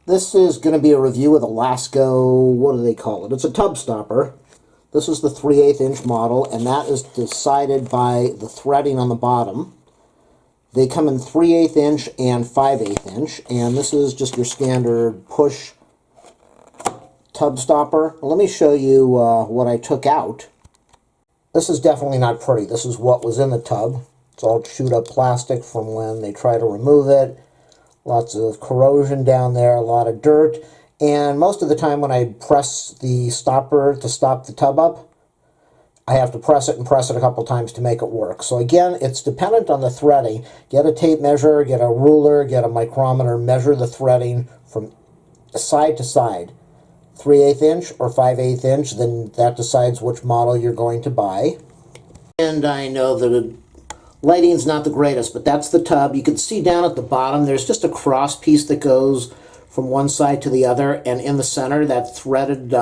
This is going to be a review of the LASCO, what do they call it? It's a tub stopper. This is the 3/8 inch model, and that is decided by the threading on the bottom. They come in 3/8 inch and 5/8 inch, and this is just your standard push tub stopper. Let me show you what I took out. This is definitely not pretty. This is what was in the tub. It's all chewed up plastic from when they try to remove it. Lots of corrosion down there, a lot of dirt. And most of the time when I press the stopper to stop the tub up, I have to press it and press it a couple times to make it work. So again, it's dependent on the threading. Get a tape measure, get a ruler, get a micrometer, measure the threading from side to side. 3/8 inch or 5/8 inch, then that decides which model you're going to buy. And I know that the lighting's not the greatest, but that's the tub. You can see down at the bottom, there's just a cross piece that goes from one side to the other, and in the center, that threaded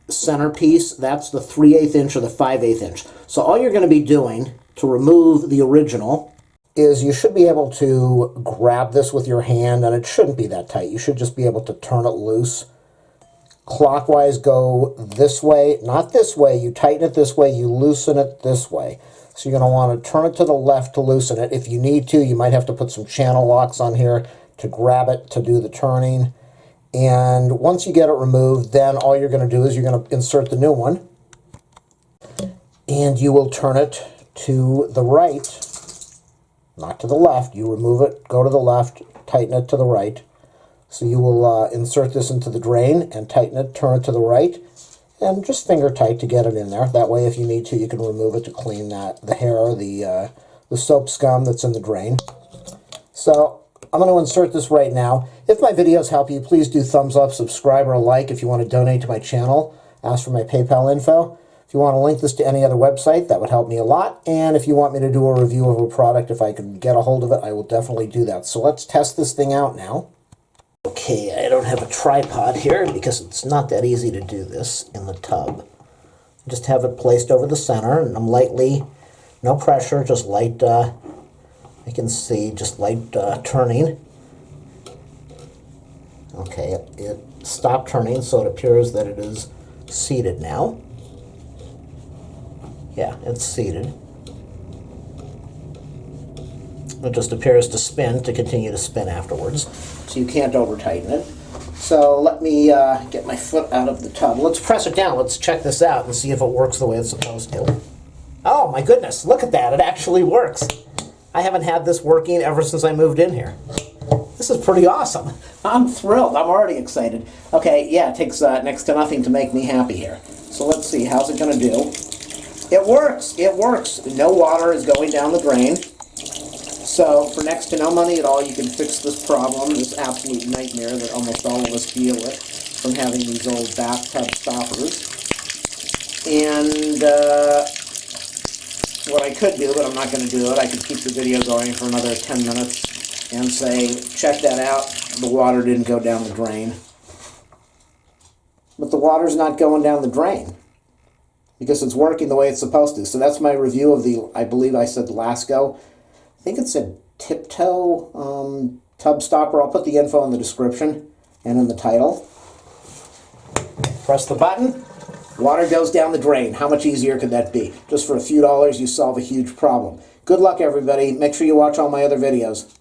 center piece, that's the 3/8 inch or the 5/8 inch. So all you're going to be doing to remove the original is you should be able to grab this with your hand, and it shouldn't be that tight. You should just be able to turn it loose. Clockwise, go this way, not this way. You tighten it this way, you loosen it this way. So you're going to want to turn it to the left to loosen it. If you need to, you might have to put some channel locks on here to grab it to do the turning. And once you get it removed, then all you're going to do is you're going to insert the new one. And you will turn it to the right, not to the left. You remove it, go to the left, tighten it to the right. So you will insert this into the drain and tighten it, turn it to the right, and just finger tight to get it in there. That way, if you need to, you can remove it to clean the hair, the soap scum that's in the drain. So I'm going to insert this right now. If my videos help you, please do thumbs up, subscribe, or like if you want to donate to my channel. Ask for my PayPal info. If you want to link this to any other website, that would help me a lot. And if you want me to do a review of a product, if I can get a hold of it, I will definitely do that. So let's test this thing out now. Okay, I don't have a tripod here because it's not that easy to do this in the tub. Just have it placed over the center, and I'm lightly, no pressure, just light, I can see, just light turning. Okay, it stopped turning, so it appears that it is seated now. Yeah, it's seated. It just appears to spin to continue to spin afterwards, so you can't over-tighten it. So let me get my foot out of the tub. Let's press it down. Let's check this out and see if it works the way it's supposed to. Oh my goodness, look at that. It actually works. I haven't had this working ever since I moved in here. This is pretty awesome. I'm thrilled. I'm already excited. Okay, yeah, it takes next to nothing to make me happy here. So let's see, how's it going to do? It works. It works. No water is going down the drain. So for next to no money at all, you can fix this problem, this absolute nightmare that almost all of us deal with from having these old bathtub stoppers. And what I could do, but I'm not going to do it, I could keep the video going for another 10 minutes and say, check that out, the water didn't go down the drain. But the water's not going down the drain because it's working the way it's supposed to. So that's my review of the, I believe I said LASCO. I think it's a tiptoe tub stopper. I'll put the info in the description and in the title. Press the button, water goes down the drain. How much easier could that be? Just for a few dollars, you solve a huge problem. Good luck, everybody. Make sure you watch all my other videos.